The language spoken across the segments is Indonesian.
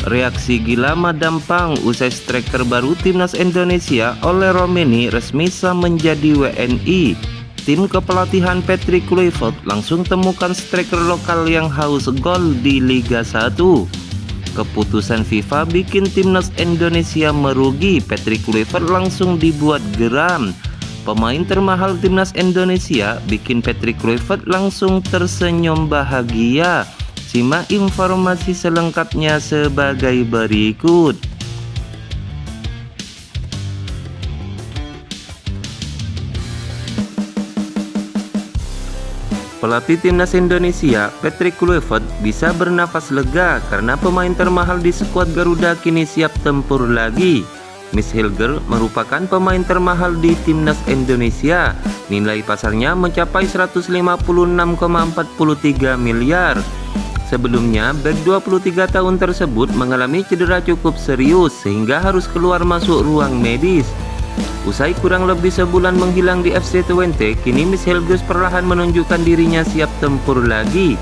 Reaksi gila Madampang usai striker baru timnas Indonesia oleh Romeni resmi sah menjadi WNI. Tim kepelatihan Patrick Kluivert langsung temukan striker lokal yang haus gol di Liga 1. Keputusan FIFA bikin timnas Indonesia merugi. Patrick Kluivert langsung dibuat geram. Pemain termahal timnas Indonesia bikin Patrick Kluivert langsung tersenyum bahagia. Simak informasi selengkapnya sebagai berikut. Pelatih timnas Indonesia, Patrick Kluivert, bisa bernafas lega karena pemain termahal di skuad Garuda kini siap tempur lagi. Miss Hilger merupakan pemain termahal di timnas Indonesia. Nilai pasarnya mencapai 156,43 miliar. Sebelumnya, bek 23 tahun tersebut mengalami cedera cukup serius sehingga harus keluar masuk ruang medis. Usai kurang lebih sebulan menghilang di FC Twente, kini Miss Hilger perlahan menunjukkan dirinya siap tempur lagi.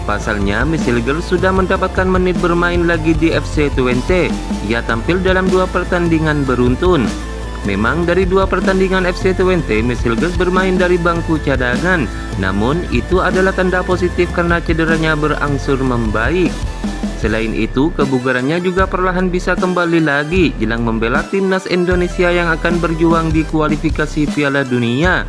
Pasalnya, Miss Hilger sudah mendapatkan menit bermain lagi di FC Twente. Ia tampil dalam 2 pertandingan beruntun. Memang dari 2 pertandingan FC Twente, Miss Hilger bermain dari bangku cadangan. Namun itu adalah tanda positif karena cederanya berangsur membaik. Selain itu, kebugarannya juga perlahan bisa kembali lagi jelang membela timnas Indonesia yang akan berjuang di kualifikasi Piala Dunia.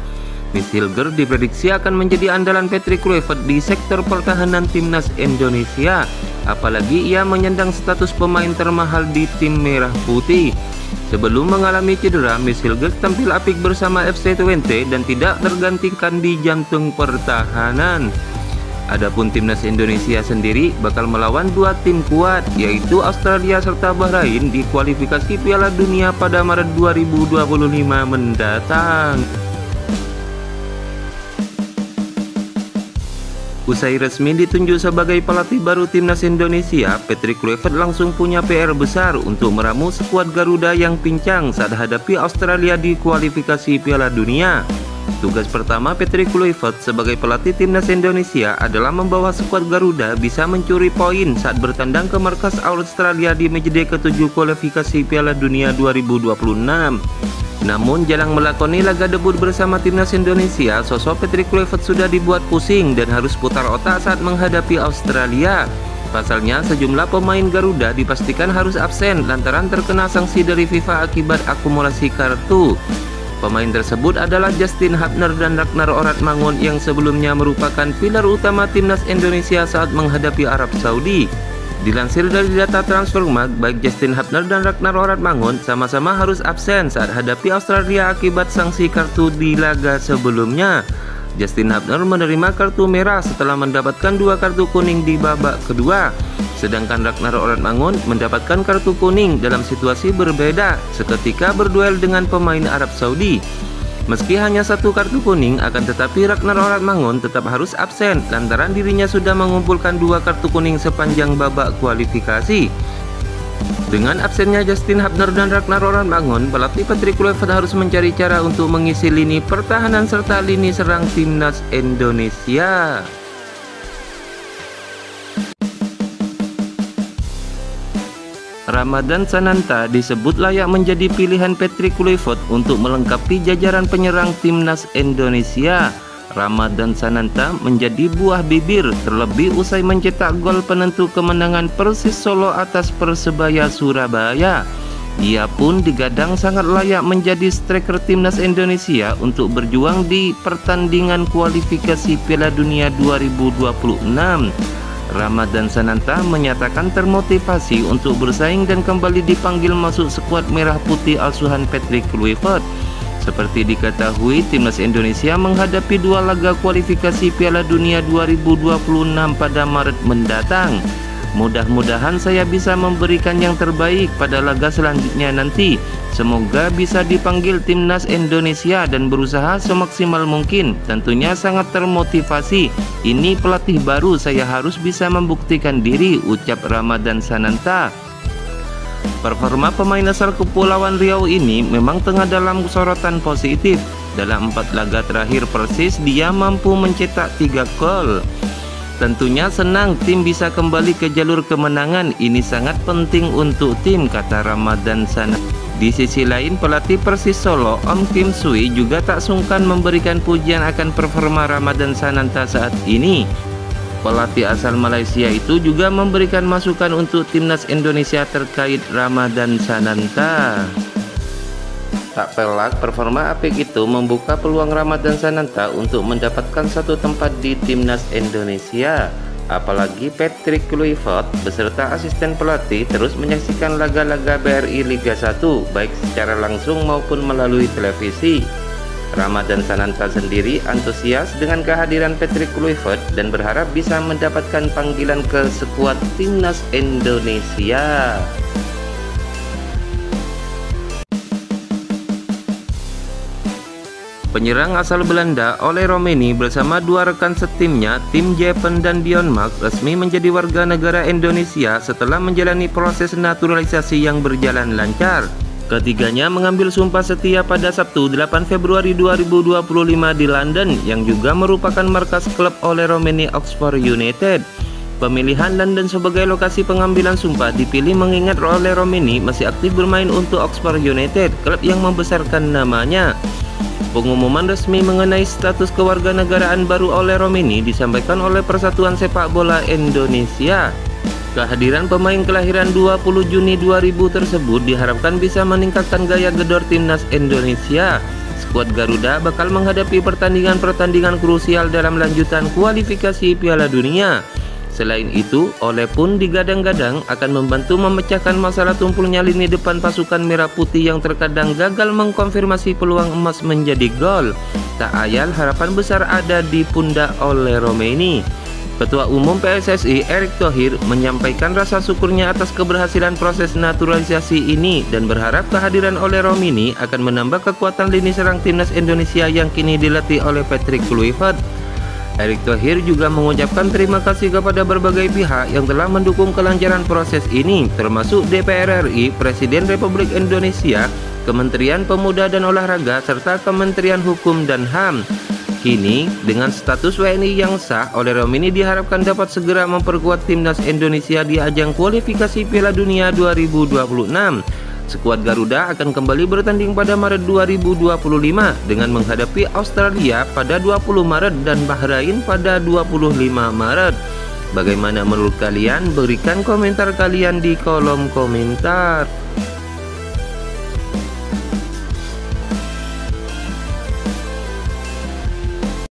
Miss Hilger diprediksi akan menjadi andalan Patrick Kluivert di sektor pertahanan timnas Indonesia. Apalagi ia menyandang status pemain termahal di tim merah putih. Sebelum mengalami cedera, Miss Hilger tampil apik bersama FC Twente dan tidak tergantikan di jantung pertahanan. Adapun timnas Indonesia sendiri bakal melawan 2 tim kuat, yaitu Australia serta Bahrain di kualifikasi Piala Dunia pada Maret 2025 mendatang. Usai resmi ditunjuk sebagai pelatih baru timnas Indonesia, Patrick Kluivert langsung punya PR besar untuk meramu skuad Garuda yang pincang saat hadapi Australia di kualifikasi Piala Dunia. Tugas pertama Patrick Kluivert sebagai pelatih timnas Indonesia adalah membawa skuad Garuda bisa mencuri poin saat bertandang ke markas Australia di matchday ke-7 kualifikasi Piala Dunia 2026. Namun jelang melakoni laga debut bersama timnas Indonesia, sosok Patrick Kluivert sudah dibuat pusing dan harus putar otak saat menghadapi Australia. Pasalnya sejumlah pemain Garuda dipastikan harus absen lantaran terkena sanksi dari FIFA akibat akumulasi kartu. Pemain tersebut adalah Justin Hubner dan Ragnar Oratmangun yang sebelumnya merupakan pilar utama timnas Indonesia saat menghadapi Arab Saudi. Dilansir dari data Transfermarkt, baik Justin Hubner dan Ragnar Oratmangun sama-sama harus absen saat hadapi Australia akibat sanksi kartu di laga sebelumnya. Justin Hubner menerima kartu merah setelah mendapatkan 2 kartu kuning di babak kedua. Sedangkan Ragnar Oratmangun mendapatkan kartu kuning dalam situasi berbeda seketika berduel dengan pemain Arab Saudi. Meski hanya 1 kartu kuning, akan tetapi Ragnar Oratmangun tetap harus absen lantaran dirinya sudah mengumpulkan 2 kartu kuning sepanjang babak kualifikasi. Dengan absennya Justin Hubner dan Ragnar Oratmangun, pelatih Patrick Kluivert harus mencari cara untuk mengisi lini pertahanan serta lini serang timnas Indonesia. Ramadhan Sananta disebut layak menjadi pilihan Patrick Kluivert untuk melengkapi jajaran penyerang timnas Indonesia. Ramadhan Sananta menjadi buah bibir terlebih usai mencetak gol penentu kemenangan Persis Solo atas Persebaya Surabaya. Ia pun digadang sangat layak menjadi striker timnas Indonesia untuk berjuang di pertandingan kualifikasi Piala Dunia 2026. Ramadhan Sananta menyatakan termotivasi untuk bersaing dan kembali dipanggil masuk skuad merah putih asuhan Patrick Kluivert. Seperti diketahui, timnas Indonesia menghadapi 2 laga kualifikasi Piala Dunia 2026 pada Maret mendatang. Mudah-mudahan saya bisa memberikan yang terbaik pada laga selanjutnya nanti. Semoga bisa dipanggil timnas Indonesia dan berusaha semaksimal mungkin. Tentunya sangat termotivasi. Ini pelatih baru, saya harus bisa membuktikan diri, ucap Ramadhan Sananta. Performa pemain asal Kepulauan Riau ini memang tengah dalam sorotan positif. Dalam 4 laga terakhir Persis, dia mampu mencetak 3 gol. Tentunya senang tim bisa kembali ke jalur kemenangan. Ini sangat penting untuk tim, kata Ramadan Sananta. Di sisi lain, pelatih Persis Solo, Om Kim Sui, juga tak sungkan memberikan pujian akan performa Ramadan Sananta saat ini. Pelatih asal Malaysia itu juga memberikan masukan untuk timnas Indonesia terkait Ramadan Sananta. Tak pelak, performa apik itu membuka peluang Ramadan Sananta untuk mendapatkan satu tempat di timnas Indonesia. Apalagi Patrick Kluivert beserta asisten pelatih terus menyaksikan laga-laga BRI Liga 1 baik secara langsung maupun melalui televisi. Ramadan Sananta sendiri antusias dengan kehadiran Patrick Kluivert dan berharap bisa mendapatkan panggilan ke skuad timnas Indonesia. Penyerang asal Belanda Ole Romeni bersama dua rekan setimnya Tim Jeppen dan Dion Maak resmi menjadi warga negara Indonesia setelah menjalani proses naturalisasi yang berjalan lancar. Ketiganya mengambil sumpah setia pada Sabtu 8 Februari 2025 di London, yang juga merupakan markas klub Ole Romeni Oxford United. Pemilihan London sebagai lokasi pengambilan sumpah dipilih mengingat Ole Romeni masih aktif bermain untuk Oxford United, klub yang membesarkan namanya. Pengumuman resmi mengenai status kewarganegaraan baru Ole Romeni disampaikan oleh Persatuan Sepak Bola Indonesia. Kehadiran pemain kelahiran 20 Juni 2000 tersebut diharapkan bisa meningkatkan gaya gedor timnas Indonesia. Skuad Garuda bakal menghadapi pertandingan-pertandingan krusial dalam lanjutan kualifikasi Piala Dunia. Selain itu, Ole pun digadang-gadang akan membantu memecahkan masalah tumpulnya lini depan pasukan merah putih yang terkadang gagal mengkonfirmasi peluang emas menjadi gol. Tak ayal harapan besar ada di pundak Ole Romeni. Ketua Umum PSSI Erick Thohir menyampaikan rasa syukurnya atas keberhasilan proses naturalisasi ini dan berharap kehadiran Ole Romeni akan menambah kekuatan lini serang timnas Indonesia yang kini dilatih oleh Patrick Kluivert. Erick Thohir juga mengucapkan terima kasih kepada berbagai pihak yang telah mendukung kelancaran proses ini, termasuk DPR RI, Presiden Republik Indonesia, Kementerian Pemuda dan Olahraga, serta Kementerian Hukum dan HAM. Kini, dengan status WNI yang sah, Ole Romeni diharapkan dapat segera memperkuat timnas Indonesia di ajang kualifikasi Piala Dunia 2026. Skuad Garuda akan kembali bertanding pada Maret 2025 dengan menghadapi Australia pada 20 Maret dan Bahrain pada 25 Maret. Bagaimana menurut kalian? Berikan komentar kalian di kolom komentar.